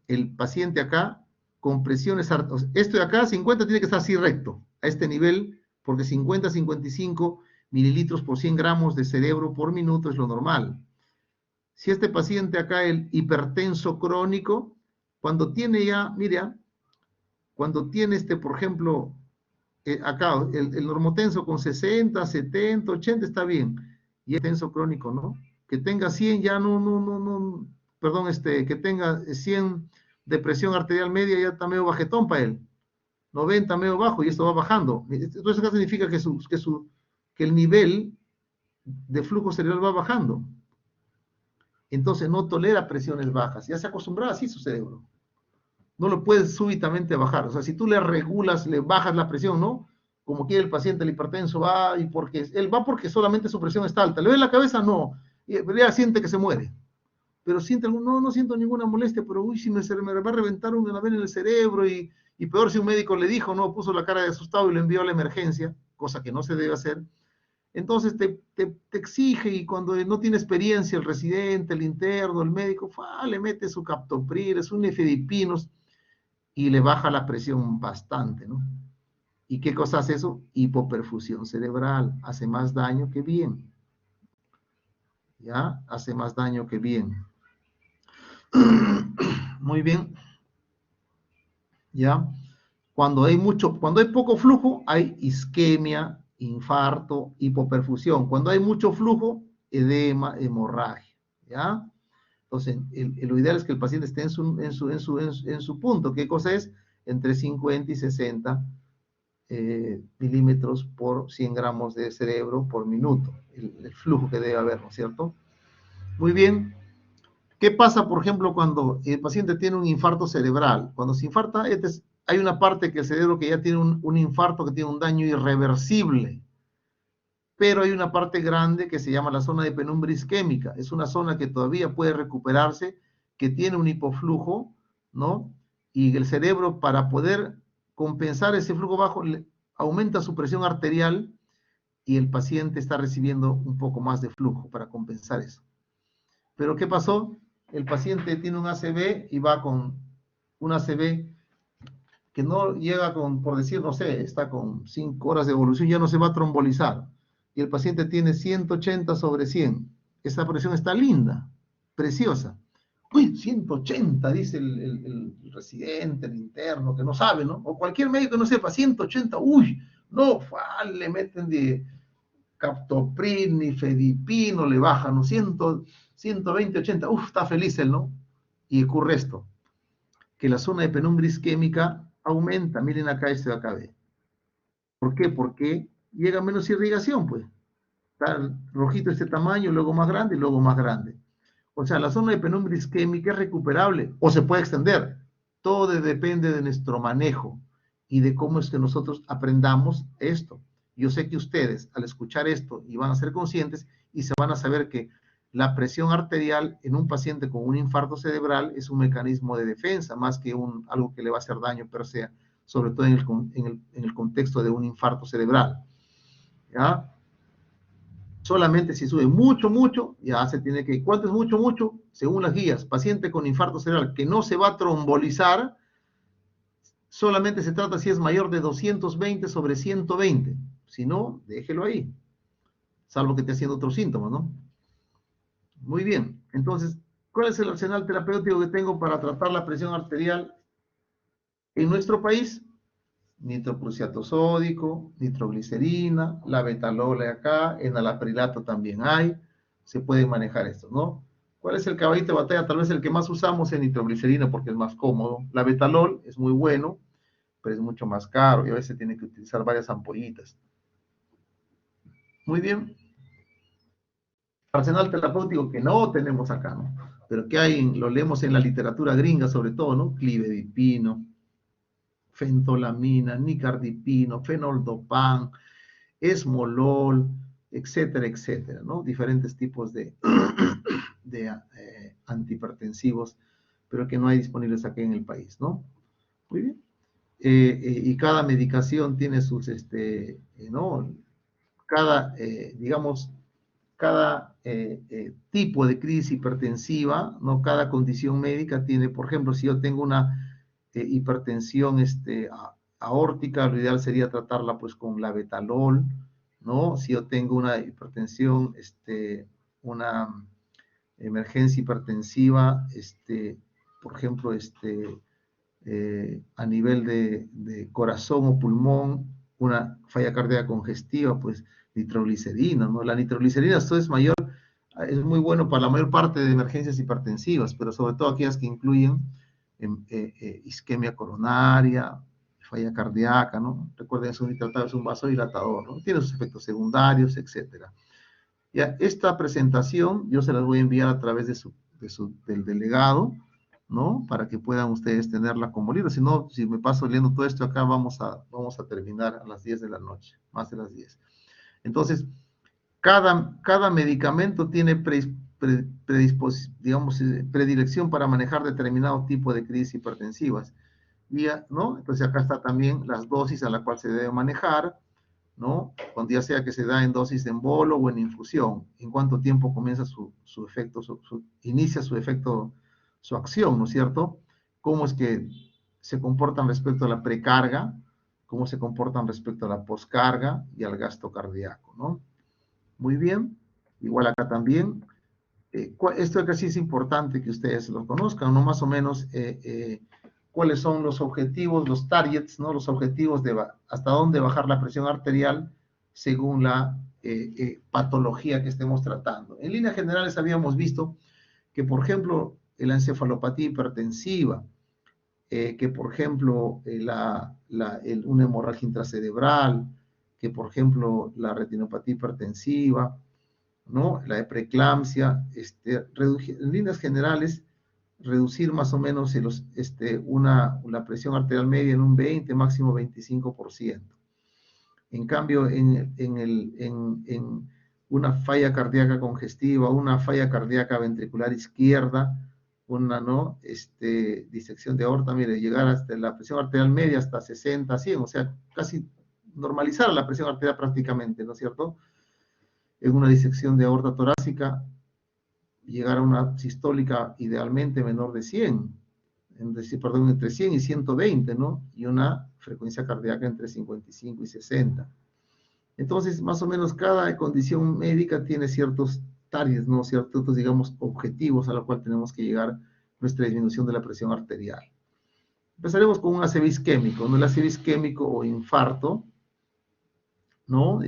El paciente acá con presiones, esto de acá, 50 tiene que estar así recto, a este nivel, porque 50, 55 mililitros por 100 gramos de cerebro por minuto es lo normal. Si este paciente acá, el hipertenso crónico, cuando tiene ya, mira, cuando tiene por ejemplo, acá el normotenso con 60, 70, 80 está bien, y el tenso crónico, ¿no? Que tenga 100 ya no, perdón, que tenga 100 de presión arterial media ya está medio bajetón para él, 90 medio bajo, y esto va bajando. Entonces acá significa que el nivel de flujo cerebral va bajando. Entonces no tolera presiones bajas, ya se acostumbra así su cerebro. No lo puedes súbitamente bajar. O sea, si tú le regulas, le bajas la presión, ¿no? Como quiere el paciente, el hipertenso, él va porque solamente su presión está alta. ¿Le ve la cabeza? No. Y ya siente que se muere. Pero siente, no siento ninguna molestia, pero uy, si me va a reventar una vena en el cerebro y peor si un médico le dijo, no, puso la cara de asustado y lo envió a la emergencia, cosa que no se debe hacer. Entonces te exige, y cuando no tiene experiencia el residente, el interno, el médico, le mete su captopril, es un nifedipinos, y le baja la presión bastante, ¿no? ¿Y qué cosa hace eso? Hipoperfusión cerebral, hace más daño que bien. ¿Ya? Hace más daño que bien. Muy bien. ¿Ya? Cuando hay poco flujo, hay isquemia, infarto, hipoperfusión. Cuando hay mucho flujo, edema, hemorragia. ¿Ya? Entonces, lo ideal es que el paciente esté en su punto. ¿Qué cosa es? Entre 50 y 60 milímetros por 100 gramos de cerebro por minuto. El flujo que debe haber, ¿no es cierto? Muy bien. ¿Qué pasa, por ejemplo, cuando el paciente tiene un infarto cerebral? Cuando se infarta, hay una parte que el cerebro que ya tiene un infarto, que tiene un daño irreversible. Pero hay una parte grande que se llama la zona de penumbra isquémica. Es una zona que todavía puede recuperarse, que tiene un hipoflujo, ¿no? Y el cerebro, para poder compensar ese flujo bajo, aumenta su presión arterial y el paciente está recibiendo un poco más de flujo para compensar eso. Pero ¿qué pasó? El paciente tiene un ACV y va con un ACV que no llega con, por decir, no sé, está con 5 horas de evolución, ya no se va a trombolizar. Y el paciente tiene 180 sobre 100. Esa presión está linda, preciosa. Uy, 180, dice el residente, el interno, que no sabe, ¿no? O cualquier médico que no sepa, 180, uy, no, le meten de captopril, nifedipino, le bajan, ¿no? 120, 80, está feliz él, ¿no? Y ocurre esto, que la zona de penumbra isquémica aumenta. Miren acá esto de acá, ¿ve? ¿Por qué? Porque llega menos irrigación, pues. Está rojito este tamaño, luego más grande y luego más grande. O sea, la zona de penumbra isquémica es recuperable o se puede extender. Todo depende de nuestro manejo y de cómo es que nosotros aprendamos esto. Yo sé que ustedes, al escuchar esto, y van a ser conscientes y se van a saber que la presión arterial en un paciente con un infarto cerebral es un mecanismo de defensa, más que algo que le va a hacer daño per se, sobre todo en el contexto de un infarto cerebral. ¿Ya? Solamente si sube mucho, ya se tiene que... ¿Cuánto es mucho? Según las guías, paciente con infarto cerebral que no se va a trombolizar, solamente se trata si es mayor de 220 sobre 120. Si no, déjelo ahí. Salvo que esté haciendo otros síntomas, ¿no? Muy bien. Entonces, ¿cuál es el arsenal terapéutico que tengo para tratar la presión arterial en nuestro país? Nitroprusiato sódico, nitroglicerina, la betalol acá, enalaprilato también hay, se puede manejar esto, ¿no? ¿Cuál es el caballito de batalla? Tal vez el que más usamos es nitroglicerina porque es más cómodo. La betalol es muy bueno, pero es mucho más caro y a veces tiene que utilizar varias ampollitas. Muy bien. Arsenal terapéutico que no tenemos acá, ¿no? Pero que hay, lo leemos en la literatura gringa sobre todo, ¿no? Clivedipino, fentolamina, nicardipino, fenoldopán, esmolol, etcétera, etcétera, ¿no? Diferentes tipos de antihipertensivos, pero que no hay disponibles aquí en el país, ¿no? Muy bien. Y cada medicación tiene sus, ¿no? Cada, digamos, cada tipo de crisis hipertensiva, ¿no? Cada condición médica tiene, por ejemplo, si yo tengo una hipertensión aórtica, lo ideal sería tratarla pues con labetalol, ¿no? Si yo tengo una hipertensión, una emergencia hipertensiva, por ejemplo, a nivel de corazón o pulmón, una falla cardíaca congestiva, pues nitroglicerina, ¿no? La nitroglicerina, esto es muy bueno para la mayor parte de emergencias hipertensivas, pero sobre todo aquellas que incluyen isquemia coronaria, falla cardíaca, ¿no? Recuerden, es un vasodilatador, ¿no? Tiene sus efectos secundarios, etcétera. Ya, esta presentación yo se las voy a enviar a través del delegado, ¿no? Para que puedan ustedes tenerla como libro. Si no, si me paso leyendo todo esto acá, vamos a terminar a las 10 de la noche, más de las 10. Entonces, cada medicamento tiene predilección para manejar determinado tipo de crisis hipertensivas, ¿no? Entonces acá está también las dosis a la cual se debe manejar, ¿no? Cuando ya sea que se da en dosis de embolo o en infusión, en cuánto tiempo comienza su efecto, inicia su efecto, su acción, ¿no es cierto? Cómo es que se comportan respecto a la precarga, cómo se comportan respecto a la poscarga y al gasto cardíaco, ¿no? Muy bien, igual acá también. Esto acá sí es importante que ustedes lo conozcan, ¿no? Más o menos cuáles son los objetivos, los targets, ¿no? Los objetivos de hasta dónde bajar la presión arterial según la patología que estemos tratando. En líneas generales habíamos visto que, por ejemplo, la encefalopatía hipertensiva, que, por ejemplo, una hemorragia intracerebral, que, por ejemplo, la retinopatía hipertensiva, ¿no? La preeclampsia, en líneas generales, reducir más o menos la presión arterial media en un 20, máximo 25%. En cambio, en una falla cardíaca congestiva, una falla cardíaca ventricular izquierda, una disección de aorta, mire, llegar hasta la presión arterial media hasta 60, 100, o sea, casi normalizar la presión arterial prácticamente, ¿no es cierto? En una disección de aorta torácica, llegar a una sistólica idealmente menor de 100, entre 100 y 120, ¿no? Y una frecuencia cardíaca entre 55 y 60. Entonces, más o menos cada condición médica tiene ciertos targets, ¿no? Ciertos, digamos, objetivos a los cuales tenemos que llegar nuestra disminución de la presión arterial. Empezaremos con un ACV isquémico, ¿no? El ACV isquémico o infarto, ¿no?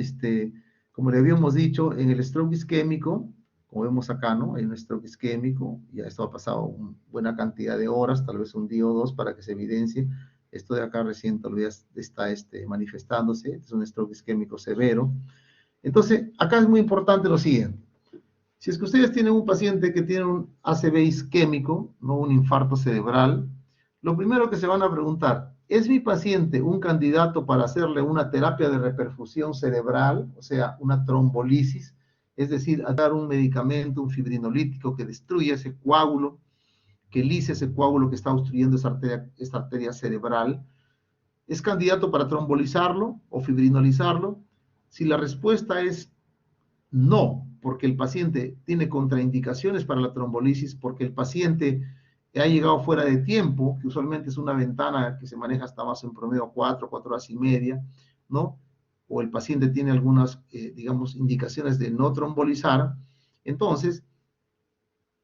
Como le habíamos dicho, en el stroke isquémico, como vemos acá, ¿no? Hay un stroke isquémico, ya esto ha pasado una buena cantidad de horas, tal vez un día o dos para que se evidencie. Esto de acá recién todavía está manifestándose, es un stroke isquémico severo. Entonces, acá es muy importante lo siguiente. Si es que ustedes tienen un paciente que tiene un ACV isquémico, no un infarto cerebral, lo primero que se van a preguntar, ¿es mi paciente un candidato para hacerle una terapia de reperfusión cerebral, o sea, una trombolisis? Es decir, a dar un medicamento, un fibrinolítico que destruya ese coágulo, que lise ese coágulo que está obstruyendo esta arteria cerebral. ¿Es candidato para trombolizarlo o fibrinolizarlo? Si la respuesta es no, porque el paciente tiene contraindicaciones para la trombolisis, porque el paciente ha llegado fuera de tiempo, que usualmente es una ventana que se maneja hasta más en promedio 4 horas y media, ¿no? O el paciente tiene algunas, digamos, indicaciones de no trombolizar, entonces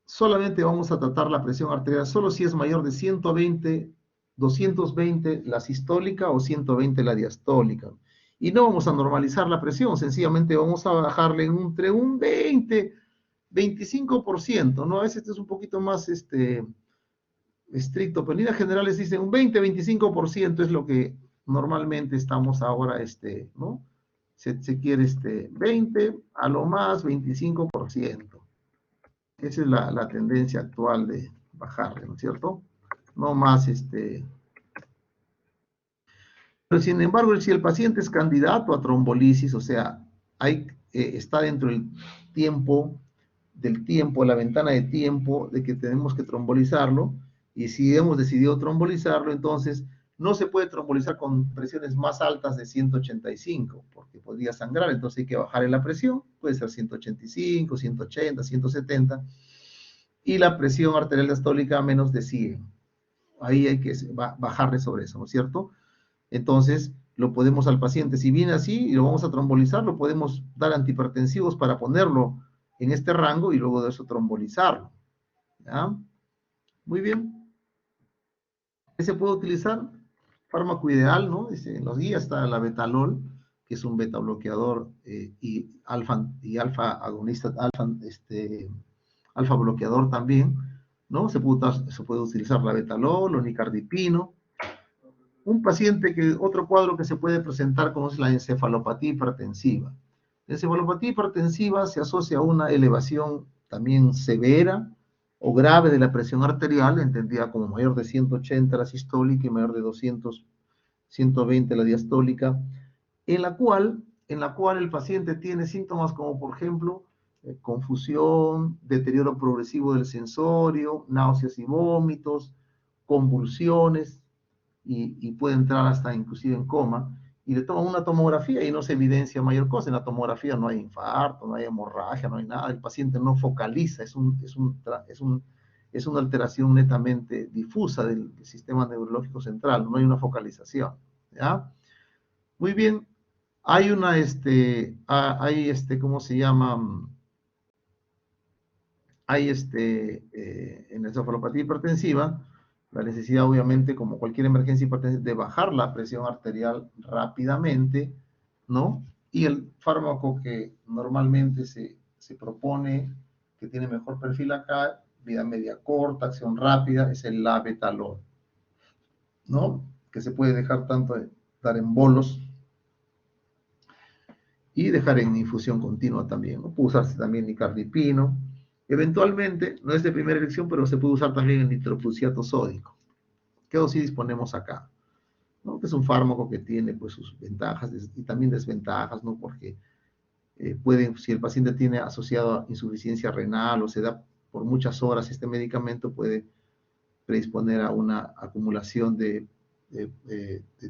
solamente vamos a tratar la presión arterial solo si es mayor de 120, 220 la sistólica o 120 la diastólica. Y no vamos a normalizar la presión, sencillamente vamos a bajarle entre un 20, 25%, ¿no? A veces esto es un poquito más estricto, pero en líneas generales dicen un 20, 25% es lo que normalmente estamos ahora, ¿no? Se quiere 20, a lo más 25%. Esa es la tendencia actual de bajarle, ¿no es cierto? No más, Pero sin embargo, si el paciente es candidato a trombolisis, o sea, está dentro del tiempo, la ventana de tiempo de que tenemos que trombolizarlo, y si hemos decidido trombolizarlo, entonces no se puede trombolizar con presiones más altas de 185, porque podría sangrar, entonces hay que bajarle la presión, puede ser 185, 180, 170, y la presión arterial diastólica a menos de 100. ahí hay que bajarle sobre eso, ¿no es cierto? Entonces, lo podemos al paciente, si viene así y lo vamos a trombolizar, lo podemos dar antihipertensivos para ponerlo en este rango y luego de eso trombolizarlo. ¿Ya? Muy bien. ¿Qué se puede utilizar? Fármaco ideal, ¿no? En los guías está la betalol, que es un beta bloqueador y alfa agonista, alfa bloqueador también, ¿no? Se puede utilizar la betalol o nicardipino. Un paciente otro cuadro que se puede presentar como es la encefalopatía hipertensiva. La encefalopatía hipertensiva se asocia a una elevación también severa o grave de la presión arterial, entendida como mayor de 180 la sistólica y mayor de 200, 120 la diastólica, en la cual el paciente tiene síntomas como, por ejemplo, confusión, deterioro progresivo del sensorio, náuseas y vómitos, convulsiones, y puede entrar hasta inclusive en coma, y le toman una tomografía y no se evidencia mayor cosa. En la tomografía no hay infarto, no hay hemorragia, no hay nada, el paciente no focaliza, es una alteración netamente difusa del sistema neurológico central, no hay una focalización, ¿ya? Muy bien, hay ¿cómo se llama? Hay en la encefalopatía hipertensiva, la necesidad obviamente, como cualquier emergencia hipertensiva, de bajar la presión arterial rápidamente, ¿no? Y el fármaco que normalmente se propone, que tiene mejor perfil acá, vida media corta, acción rápida, es el labetalol, ¿no? Que se puede dejar dar en bolos y dejar en infusión continua también, ¿no? Puede usarse también nicardipino. Eventualmente, no es de primera elección, pero se puede usar también el nitroprusiato sódico. ¿Qué dosis disponemos acá? ¿No? Que es un fármaco que tiene pues sus ventajas y también desventajas, ¿no? Porque si el paciente tiene asociado a insuficiencia renal o se da por muchas horas este medicamento, puede predisponer a una acumulación de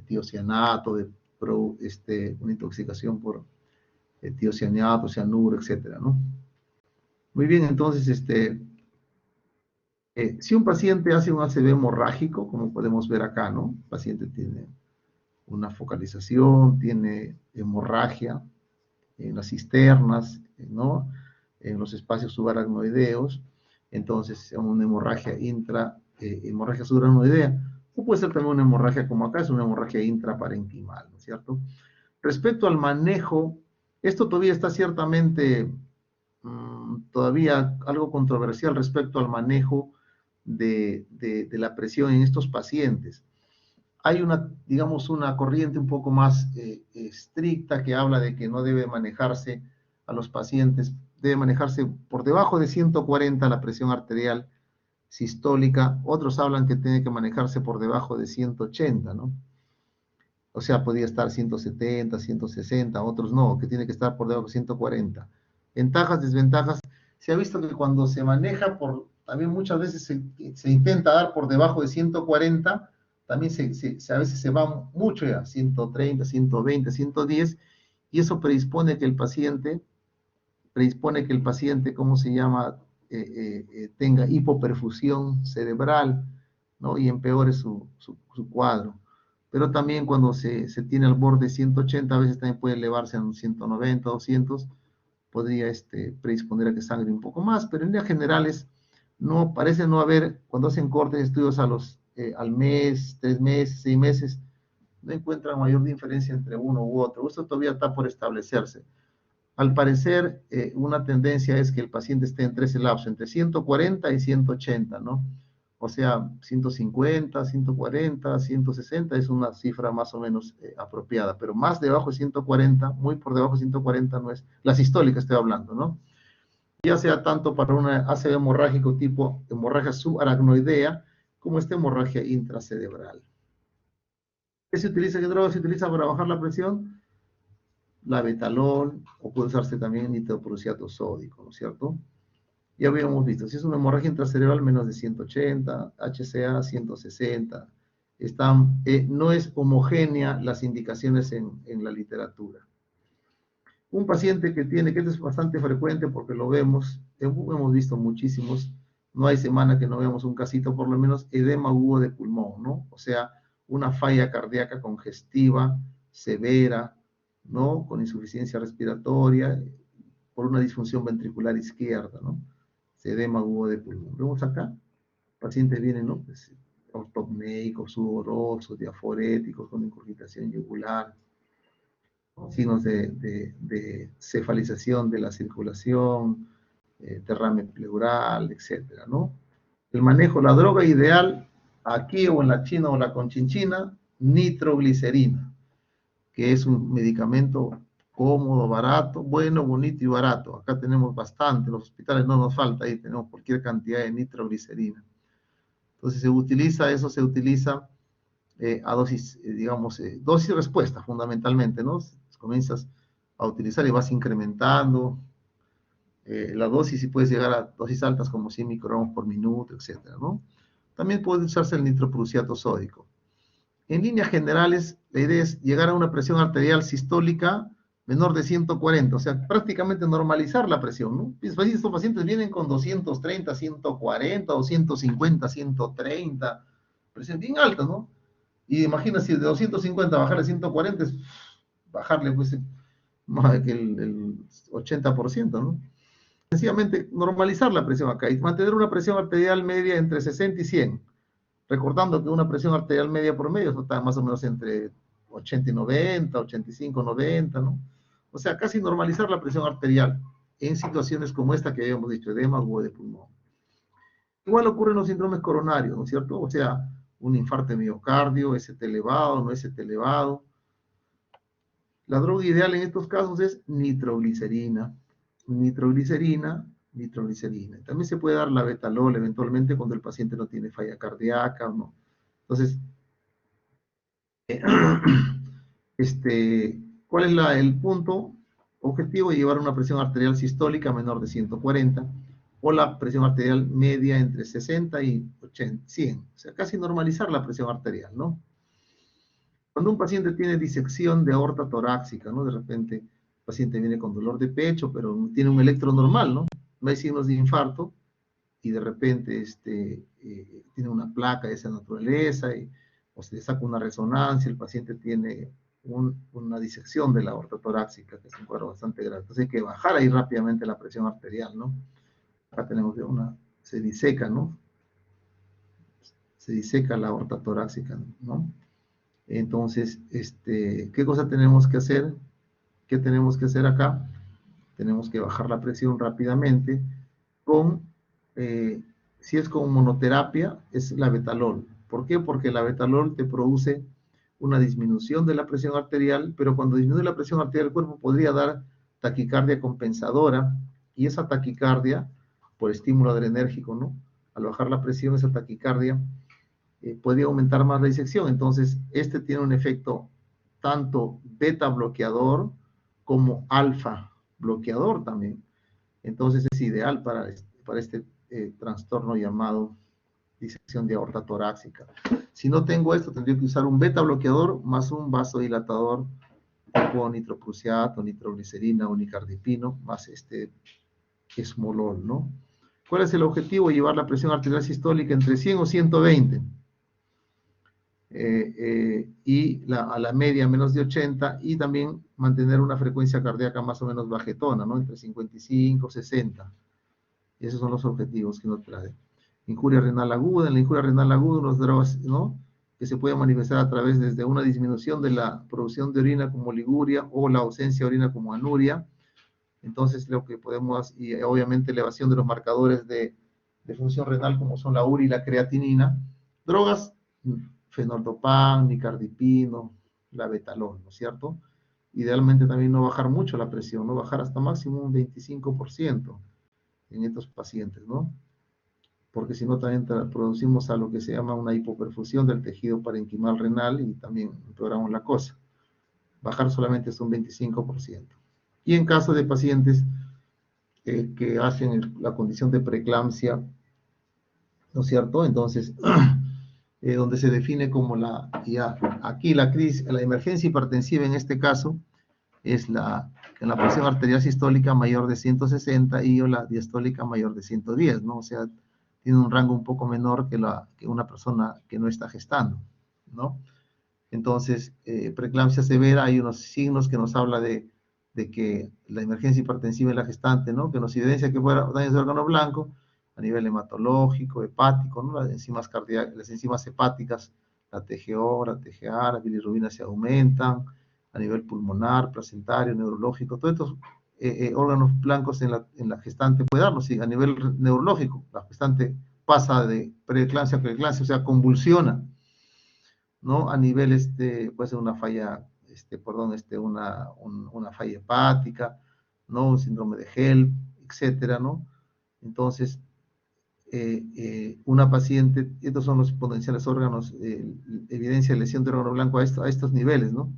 tiocianato, una intoxicación por tiocianato, cianuro, etcétera, ¿no? Muy bien, entonces, si un paciente hace un ACV hemorrágico, como podemos ver acá, ¿no? El paciente tiene una focalización, tiene hemorragia en las cisternas, ¿no? En los espacios subaracnoideos, entonces una hemorragia hemorragia subaracnoidea, o puede ser también una hemorragia como acá, es una hemorragia intraparenquimal, ¿no es cierto? Respecto al manejo, esto todavía está ciertamente todavía algo controversial respecto al manejo de la presión en estos pacientes. Hay digamos, una corriente un poco más estricta que habla de que no debe manejarse a los pacientes, debe manejarse por debajo de 140 la presión arterial sistólica. Otros hablan que tiene que manejarse por debajo de 180, ¿no? O sea, podría estar 170, 160, otros no, que tiene que estar por debajo de 140. Ventajas, desventajas. Se ha visto que cuando se maneja también muchas veces se intenta dar por debajo de 140, también a veces se va mucho ya, 130, 120, 110, y eso predispone que el paciente, ¿cómo se llama? Tenga hipoperfusión cerebral, ¿no? Y empeore su cuadro. Pero también cuando se tiene al borde 180, a veces también puede elevarse a un 190, 200, podría predisponer a que sangre un poco más, pero en líneas generales no, parece no haber, cuando hacen cortes de estudios al mes, 3 meses, 6 meses, no encuentran mayor diferencia entre uno u otro. Esto todavía está por establecerse. Al parecer, una tendencia es que el paciente esté entre ese lapso, entre 140 y 180, ¿no? O sea, 150, 140, 160 es una cifra más o menos apropiada, pero más debajo de 140, muy por debajo de 140 no es, la sistólica estoy hablando, ¿no? Ya sea tanto para una ACV hemorrágico tipo hemorragia subaracnoidea, como esta hemorragia intracerebral. ¿Qué se utiliza? ¿Qué droga se utiliza para bajar la presión? La betalol, o puede usarse también nitroprusiato sódico, ¿no es cierto? Ya habíamos visto, si es una hemorragia intracerebral menos de 180, HCA 160, no es homogénea las indicaciones en la literatura. Un paciente que es bastante frecuente porque lo hemos visto muchísimos, no hay semana que no veamos un casito, por lo menos edema agudo de pulmón, ¿no? O sea, una falla cardíaca congestiva, severa, ¿no? Con insuficiencia respiratoria, por una disfunción ventricular izquierda, ¿no? Edema agudo de pulmón. Vemos acá, pacientes vienen, ¿no? Pues, ortopneicos, sudorosos, diaforéticos, con incurgitación yugular, signos de cefalización de la circulación, derrame pleural, etcétera, ¿no? El manejo, la droga ideal, aquí o en la China o la conchinchina, nitroglicerina, que es un medicamento cómodo, barato, bueno, bonito y barato. Acá tenemos bastante, en los hospitales no nos falta, ahí tenemos cualquier cantidad de nitroglicerina. Entonces se utiliza a dosis, digamos, dosis respuesta fundamentalmente, ¿no? Comienzas a utilizar y vas incrementando la dosis y puedes llegar a dosis altas como 100 microgramos por minuto, etcétera, ¿no? También puede usarse el nitroprusiato sódico. En líneas generales, la idea es llegar a una presión arterial sistólica menor de 140, o sea, prácticamente normalizar la presión, ¿no? Estos pacientes vienen con 230, 140, 250, 130, presión bien alta, ¿no? Y imagina si de 250 bajarle a 140 es bajarle pues más que el 80%, ¿no? Sencillamente normalizar la presión acá y mantener una presión arterial media entre 60 y 100, recordando que una presión arterial media promedio está más o menos entre 80 y 90, 85, 90, ¿no? O sea, casi normalizar la presión arterial en situaciones como esta que habíamos dicho, edema agudo de pulmón. Igual ocurre en los síndromes coronarios, ¿no es cierto? O sea, un infarto de miocardio, ST elevado, no ST elevado. La droga ideal en estos casos es nitroglicerina. Nitroglicerina. También se puede dar la betalol eventualmente cuando el paciente no tiene falla cardíaca o no. Entonces, ¿cuál es el punto objetivo? Llevar una presión arterial sistólica menor de 140 o la presión arterial media entre 60 y 80, 100. O sea, casi normalizar la presión arterial, ¿no? Cuando un paciente tiene disección de aorta torácica, ¿no? De repente el paciente viene con dolor de pecho, pero tiene un electro normal, ¿no? No hay signos de infarto y de repente tiene una placa de esa naturaleza o se le saca una resonancia, el paciente tiene una disección de la aorta torácica, que es un cuadro bastante grave. Entonces hay que bajar ahí rápidamente la presión arterial, ¿no? Acá tenemos se diseca, ¿no? Se diseca la aorta torácica, ¿no? Entonces, ¿qué cosa tenemos que hacer? ¿Qué tenemos que hacer acá? Tenemos que bajar la presión rápidamente si es con monoterapia, es la betalol. ¿Por qué? Porque la betalol te produce una disminución de la presión arterial, pero cuando disminuye la presión arterial, el cuerpo podría dar taquicardia compensadora, y esa taquicardia, por estímulo adrenérgico, ¿no? Al bajar la presión, esa taquicardia podría aumentar más la disección. Entonces, tiene un efecto tanto beta bloqueador como alfa bloqueador también. Entonces, es ideal para este trastorno llamado disección de aorta torácica. Si no tengo esto, tendría que usar un beta bloqueador más un vasodilatador tipo nitroprusiato, nitroglicerina o nicardipino, más esmolol, ¿no? ¿Cuál es el objetivo? Llevar la presión arterial sistólica entre 100 o 120. Y a la media menos de 80, y también mantener una frecuencia cardíaca más o menos bajetona, ¿no? Entre 55 y 60. Esos son los objetivos que nos trae. Injuria renal aguda. En la injuria renal aguda, unas drogas, ¿no?, que se puede manifestar a través desde una disminución de la producción de orina como liguria o la ausencia de orina como anuria. Entonces, lo que podemos, y obviamente elevación de los marcadores de función renal como son la urea y la creatinina. Drogas, fenoldopam, nicardipino, la betalol, ¿no es cierto? Idealmente también no bajar mucho la presión, no bajar hasta máximo un 25% en estos pacientes, ¿no? Porque si no también producimos a lo que se llama una hipoperfusión del tejido parenquimal renal y también empeoramos la cosa. Bajar solamente es un 25%. Y en caso de pacientes que hacen la condición de preeclampsia, ¿no es cierto? Entonces, donde se define como aquí la crisis, la emergencia hipertensiva en este caso, es la presión arterial sistólica mayor de 160 y la diastólica mayor de 110, ¿no? O sea, tiene un rango un poco menor que una persona que no está gestando, ¿no? Entonces, preeclampsia severa, hay unos signos que nos habla de que la emergencia hipertensiva en la gestante, ¿no? Que nos evidencia que puede haber daños de órgano blanco a nivel hematológico, hepático, ¿no? Las enzimas cardíacas, las enzimas hepáticas, la TGO, la TGA, la bilirrubina se aumentan, a nivel pulmonar, placentario, neurológico, todos estos órganos blancos en la gestante puede darnos, sí, a nivel neurológico, la gestante pasa de preeclampsia a preeclampsia, o sea, convulsiona, ¿no? A nivel, puede ser una falla, una falla hepática, ¿no? Un síndrome de HELP, etcétera, ¿no? Entonces, una paciente, estos son los potenciales órganos, evidencia de lesión de órgano blanco a estos niveles, ¿no?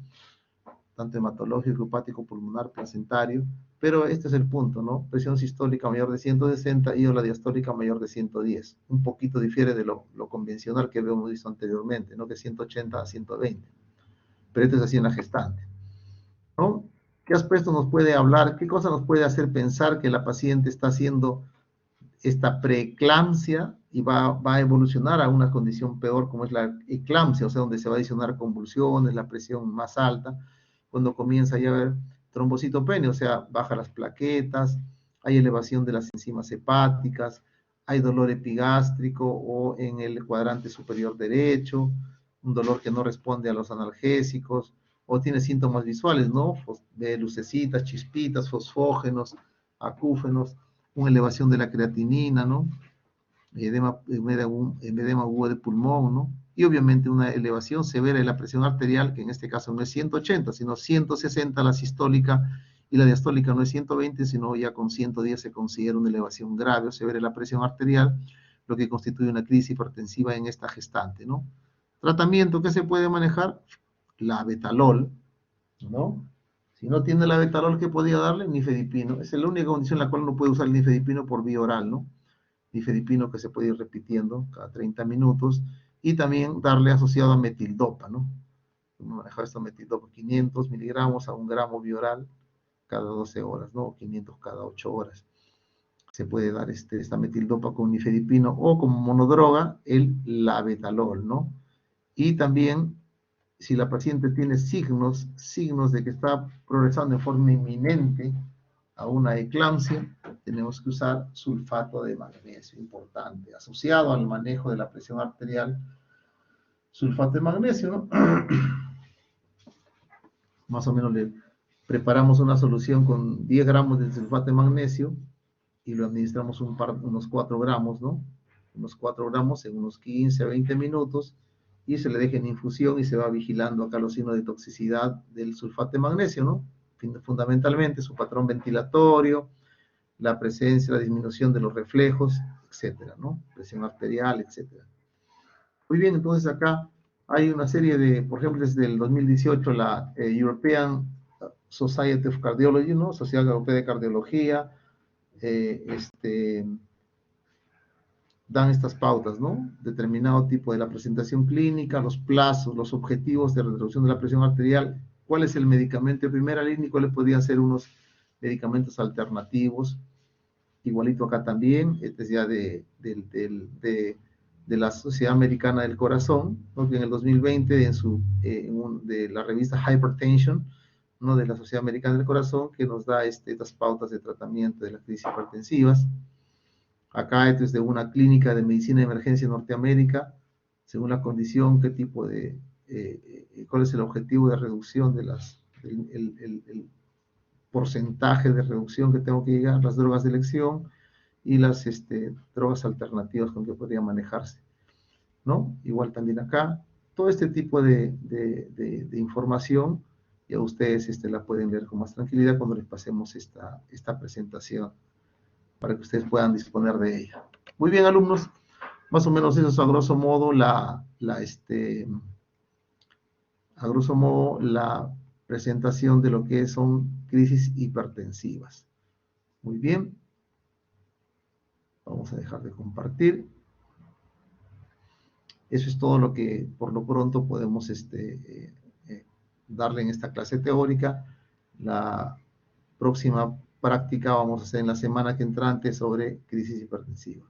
Tanto hematológico, hepático, pulmonar, placentario, pero este es el punto, ¿no? Presión sistólica mayor de 160 y la diastólica mayor de 110. Un poquito difiere de lo convencional que habíamos visto anteriormente, ¿no? Que 180 a 120. Pero esto es así en la gestante, ¿no? ¿Qué aspecto nos puede hablar? ¿Qué cosa nos puede hacer pensar que la paciente está haciendo esta preeclampsia y va a evolucionar a una condición peor como es la eclampsia, o sea, donde se va a adicionar convulsiones, la presión más alta, cuando comienza ya a haber trombocitopenia, o sea, baja las plaquetas, hay elevación de las enzimas hepáticas, hay dolor epigástrico o en el cuadrante superior derecho, un dolor que no responde a los analgésicos, o tiene síntomas visuales, ¿no? De lucecitas, chispitas, fosfógenos, acúfenos, una elevación de la creatinina, ¿no? Edema agudo de pulmón, ¿no? Y obviamente una elevación severa de la presión arterial, que en este caso no es 180, sino 160 la sistólica, y la diastólica no es 120, sino ya con 110 se considera una elevación grave o severa de la presión arterial, lo que constituye una crisis hipertensiva en esta gestante, ¿no? Tratamiento que se puede manejar, la betalol, ¿no? Si no tiene la betalol, ¿qué podría darle? Nifedipino. Esa es la única condición en la cual no puede usar el nifedipino por vía oral, ¿no? Nifedipino que se puede ir repitiendo cada 30 minutos y también darle asociado a metildopa, ¿no? Manejar esta metildopa 500 miligramos a 1 gramo bioral cada 12 horas, ¿no? 500 cada 8 horas. Se puede dar esta metildopa con nifedipino o como monodroga el labetalol, ¿no? Y también si la paciente tiene signos de que está progresando en forma inminente a una eclampsia, tenemos que usar sulfato de magnesio, importante, asociado al manejo de la presión arterial, sulfato de magnesio, ¿no? Más o menos le preparamos una solución con 10 gramos de sulfato de magnesio y lo administramos unos 4 gramos, ¿no? Unos 4 gramos en unos 15 a 20 minutos y se le deja en infusión y se va vigilando acá los signos de toxicidad del sulfato de magnesio, ¿no? Fundamentalmente su patrón ventilatorio, la presencia, la disminución de los reflejos, etcétera, ¿no? Presión arterial, etcétera. Muy bien, entonces acá hay una serie de, por ejemplo, desde el 2018 la European Society of Cardiology, ¿no? Sociedad Europea de Cardiología, dan estas pautas, ¿no? Determinado tipo de la presentación clínica, los plazos, los objetivos de reducción de la presión arterial, cuál es el medicamento de primera línea y cuáles podrían ser unos medicamentos alternativos. Igualito acá también, este es ya de la Sociedad Americana del Corazón, ¿no? Que en el 2020 de la revista Hypertension, ¿no? De la Sociedad Americana del Corazón, que nos da estas pautas de tratamiento de las crisis hipertensivas. Acá esto es de una clínica de medicina de emergencia en Norteamérica, según la condición, qué tipo cuál es el objetivo de reducción de el porcentaje de reducción que tengo que llegar, las drogas de elección y las drogas alternativas con que podría manejarse, ¿no? Igual también acá, todo este tipo de información, ya ustedes la pueden leer con más tranquilidad cuando les pasemos esta presentación, para que ustedes puedan disponer de ella. Muy bien, alumnos, más o menos eso es a grosso modo la presentación de lo que son crisis hipertensivas. Muy bien, vamos a dejar de compartir. Eso es todo lo que por lo pronto podemos darle en esta clase teórica. La próxima práctica vamos a hacer en la semana que entrante sobre crisis hipertensiva.